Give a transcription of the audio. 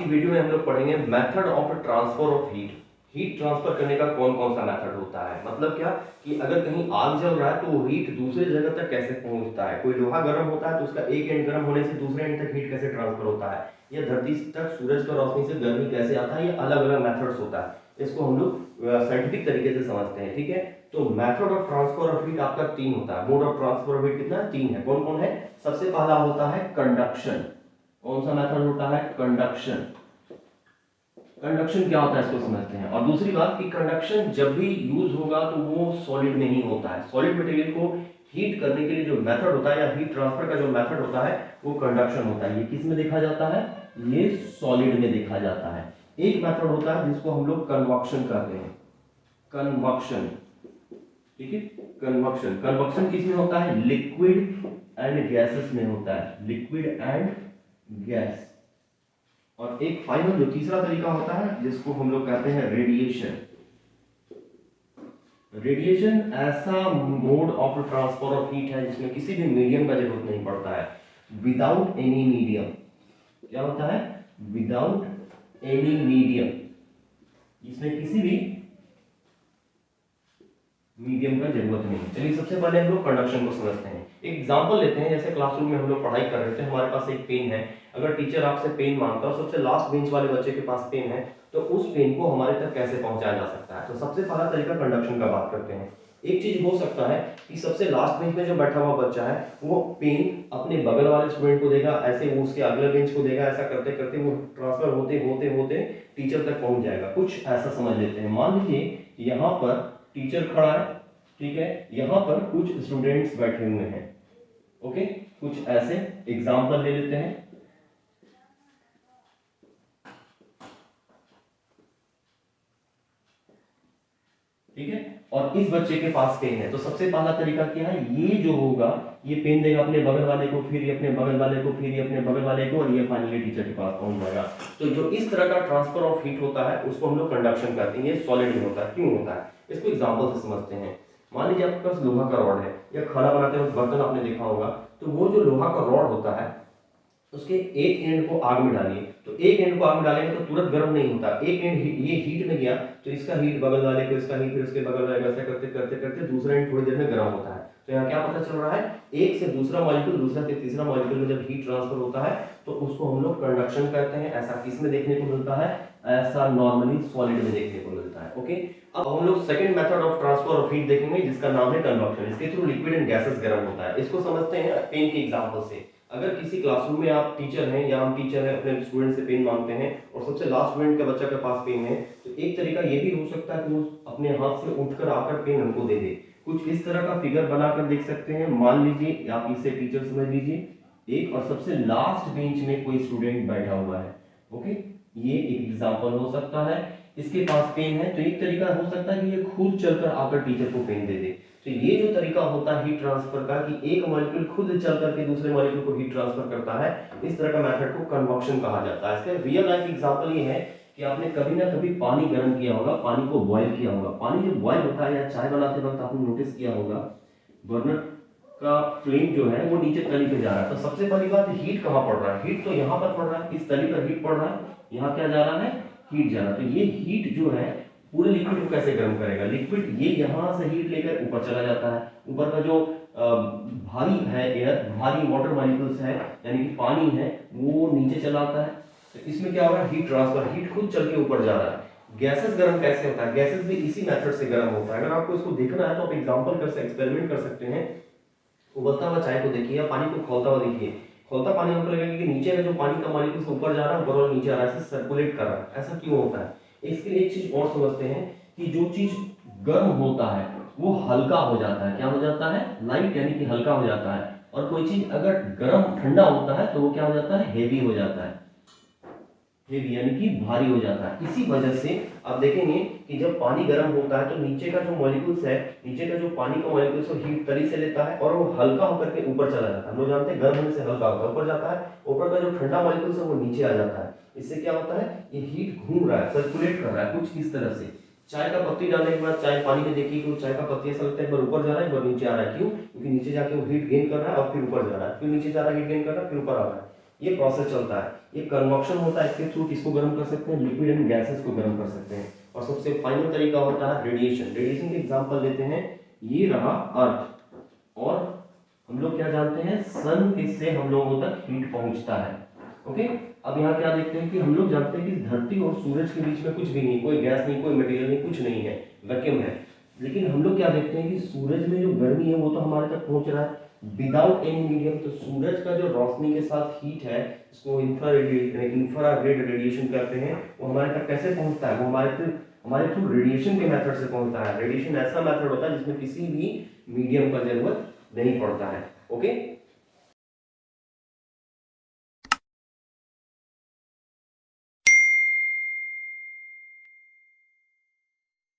की वीडियो में हम लोग पढ़ेंगे method of transfer of heat. Heat transfer करने का कौन कौन सा मेथड होता है, मतलब क्या कि अगर कहीं आग जल रहा है तो वो हीट दूसरे जगह तक कैसे पहुंचता है। कोई लोहा गर्म होता है तो उसका एक एंड गर्म होने से दूसरे एंड तक हीट कैसे ट्रांसफर होता है, या धरती तक सूरज की रोशनी से गर्मी कैसे आता है। ये अलग अलग मेथड्स होता है, इसको हम लोग साइंटिफिक तरीके से समझते हैं। ठीक है, तो method of transfer of heat आपका तीन होता है। Mode of transfer of heat कितना है? तीन है। कौन कौन है? सबसे पहला होता है कंडक्शन। कौन सा मेथड होता है? कंडक्शन। कंडक्शन क्या होता है इसको समझते हैं। और दूसरी बात कि कंडक्शन जब भी यूज होगा तो वो सॉलिड में ही होता है। सॉलिड मटेरियल को हीट करने के लिए जो मेथड होता है या हीट ट्रांसफर का जो मेथड होता है वो कंडक्शन होता है। ये किस में देखा जाता है? ये सॉलिड में देखा जाता है। एक मेथड होता है जिसको हम लोग कन्वक्शन कहते हैं। कन्वक्शन, ठीक है। कन्वक्शन, कन्वक्शन किस में होता है? लिक्विड एंड गैसेस में होता है। Liquid and gas. और एक फाइनल जो तीसरा तरीका होता है जिसको हम लोग कहते हैं रेडिएशन। रेडिएशन ऐसा mode of transfer of heat है जिसमें किसी भी मीडियम का जरूरत नहीं पड़ता है। Without any medium. क्या होता है? विदाउट एनी मीडियम, इसमें किसी भी मीडियम का जरूरत नहीं है। चलिए सबसे पहले हम लोग कंडक्शन को समझते हैं। एक एग्जांपल लेते हैं। जैसे क्लासरूम में हम लोग पढ़ाई कर रहे थे, हमारे पास एक पेन है। अगर टीचर आपसे पेन मांगता है और सबसे लास्ट बेंच वाले बच्चे के पास पेन है, तो उस पेन को हमारे तक कैसे पहुंचाया जा सकता है? तो सबसे पहला तरीका कंडक्शन का बात करते हैं। एक चीज हो सकता है कि सबसे लास्ट बेंच में जो बैठा हुआ बच्चा है वो पेन अपने बगल वाले स्टूडेंट को देगा, ऐसे वो उसके अगले बेंच को देगा, ऐसा करते करते वो ट्रांसफर होते होते होते टीचर तक पहुंच जाएगा। कुछ ऐसा समझ लेते हैं। मान लीजिए यहाँ पर टीचर खड़ा है, ठीक है, यहां पर कुछ स्टूडेंट्स बैठे हुए हैं। ओके, कुछ ऐसे एग्जांपल ले लेते हैं। ठीक है, और इस बच्चे के पास पेन है। तो सबसे पहला तरीका क्या है? ये जो होगा, ये पेन देगा अपने बगल वाले को, फिर ये अपने बगल वाले को, फिर ये अपने बगल वाले को, और ये फाइनली टीचर के पास पहुंच जाएगा। तो जो इस तरह का ट्रांसफर ऑफ हीट होता है उसको हम लोग कंडक्शन कहते हैं। ये सॉलिड में होता है। क्यों होता है इसको एग्जांपल से समझते हैं। मान लीजिए आपके पास लोहा का रॉड है, या खाना बनाते वक्त बर्तन आपने देखा होगा, तो वो जो लोहा का रॉड होता है उसके एक एंड को आग में डालिए, तो एक एंड को आग में डालेंगे तो तुरंत गर्म नहीं होता। एक एंड ये हीट में गया तो इसका हीट बगल वाले को, इसका हीट फिर उसके बगल वाले को, ऐसा करते करते करते दूसरा एंड थोड़ी देर में गर्म होता है। तो यहाँ क्या पता चल रहा है? एक से दूसरा मॉलिक्यूल, दूसरा से तीसरा मॉलिक्यूल में जब हीट ट्रांसफर होता है तो उसको हम लोग कंडक्शन कहते हैं। ऐसा किस में देखने को मिलता है? ऐसा नॉर्मली सॉलिड में देखने को मिलता है। ओके, अब हम लोग second method of transfer of heat देखेंगे जिसका नाम है कन्वक्शन। इसके थ्रू लिक्विड एंड गैसेस गर्म होता है। इसको समझते हैं पेन के एग्जांपल से। अगर किसी क्लासरूम में आप टीचर हैं या हम टीचर हैं, अपने स्टूडेंट से पेन मांगते हैं और सबसे लास्ट स्टूडेंट के बच्चा के पास पेन है, तो एक तरीका ये भी हो सकता है कि वो अपने हाथ से उठकर आकर पेन हमको दे दे। कुछ इस तरह का फिगर बनाकर देख सकते हैं। मान लीजिए आप इसे टीचर समझ लीजिए एक, और सबसे लास्ट बेंच में कोई स्टूडेंट बैठा हुआ है। ओके, ये एक एग्जांपल हो सकता है। इसके पास पेन है, तो एक तरीका हो सकता है कि ये खुद चलकर आकर टीचर को पेन दे दे। तो ये जो तरीका होता है हीट ट्रांसफर का, कि एक मॉलिक्यूल खुद चल करके दूसरे मॉलिक्यूल को हीट ट्रांसफर करता है, इस तरह का मेथड को कन्वक्शन कहा जाता है। इसका रियल लाइफ एग्जांपल ये है कि आपने कभी ना कभी पानी गर्म किया होगा, पानी को बॉयल किया होगा। पानी जब बॉयल होता है या चाय बनाते वक्त आपने नोटिस किया होगा बर्नर का फ्लेम जो है वो नीचे तली पे जा रहा है। तो सबसे पहली बात, हीट कहाँ पड़ रहा है? हीट तो यहाँ पर पड़ रहा है, इस तली पर हीट पड़ रहा है, यहाँ क्या जा रहा है? हीट जा रहा है। तो ये हीट जो है पूरे लिक्विड को कैसे गर्म करेगा? लिक्विड ये यहाँ से हीट लेकर ऊपर चला जाता है। ऊपर का जो भारी है एयर, भारी वाटर मॉलिक्यूल्स है यानी कि पानी है, वो नीचे चला आता है। तो इसमें क्या हो रहा है? हीट ट्रांसफर, हीट खुद चल के ऊपर जा रहा है। गैसेस गर्म कैसे होता है? गैसेस भी इसी मेथड से गर्म होता है। अगर आपको इसको देखना है तो आप एग्जांपल कर सकते, एक्सपेरिमेंट कर सकते हैं। उबलता हुआ चाय को देखिए या पानी को खौलता हुआ देखिए। खौलता पानी हमको लगेगा कि नीचे का जो पानी का मॉलिक्यूल ऊपर जा रहा है, ऊपर वाला नीचे आ रहा है, ऐसे सर्कुलेट कर रहा है। ऐसा क्यों होता है? इसके लिए एक चीज और समझते हैं कि जो चीज गर्म होता है वो हल्का हो जाता है। क्या हो जाता है? लाइट, यानी कि हल्का हो जाता है। और कोई चीज अगर गर्म ठंडा होता है तो वो क्या हो जाता है? हेवी हो जाता है। हेवी यानी कि भारी हो जाता है। इसी वजह से आप देखेंगे कि जब पानी गर्म होता है तो नीचे का जो मॉलिक्यूल्स है, नीचे का जो पानी का मॉलिक्यूल्स है हीट तली से लेता है और वो हल्का होकर के ऊपर चला जाता है। हम लोग जानते हैं गर्म होने से हल्का होता है, ऊपर जाता है। ऊपर का जो ठंडा मॉलिक्यूल्स है वो नीचे आ जाता है। इससे क्या होता है? ये हीट घूम रहा है, सर्कुलेट कर रहा है कुछ इस तरह से। चाय का पत्ती डालने के बाद चाय पानी में देखिए कि चाय का पत्ती ऐसा लगता है एक बार ऊपर जा रहा है, एक बार नीचे आ रहा है। क्यों? क्योंकि नीचे जाके वो हीट गेन कर रहा है और फिर ऊपर जा रहा है, फिर नीचे जा रहा है, हीट गेन कर रहा है, फिर ऊपर आ रहा है। ये प्रोसेस चलता है, ये कन्वक्शन होता है, इसके थ्रू किसको गर्म कर सकते हैं, लिक्विड एंड गैसेस को गर्म कर सकते हैं। और सबसे फाइनल तरीका होता है रेडिएशन। रेडिएशन के एग्जांपल देते हैं, ये रहा अर्थ, और हम लोग क्या जानते हैं, सन से हम लोगों तक हीट पहुंचता है। ओके, अब यहाँ क्या देखते हैं कि हम लोग जानते हैं कि धरती और सूरज के बीच में कुछ भी नहीं, कोई गैस नहीं, कोई मटेरियल नहीं, कुछ नहीं है, वैक्यूम है। लेकिन हम लोग क्या देखते हैं कि सूरज में जो गर्मी है वो तो हमारे तक पहुंच रहा है विदाउट एनी मीडियम। तो सूरज का जो रोशनी के साथ हीट है, इसको इंफ्रारेड रेडिएशन कहते हैं, वो हमारे तक कैसे पहुंचता है, वो हमारे थ्रू रेडिएशन के मेथड से पहुंचता है। रेडिएशन ऐसा मेथड होता है जिसमें किसी भी मीडियम का जरूरत नहीं पड़ता है। ओके,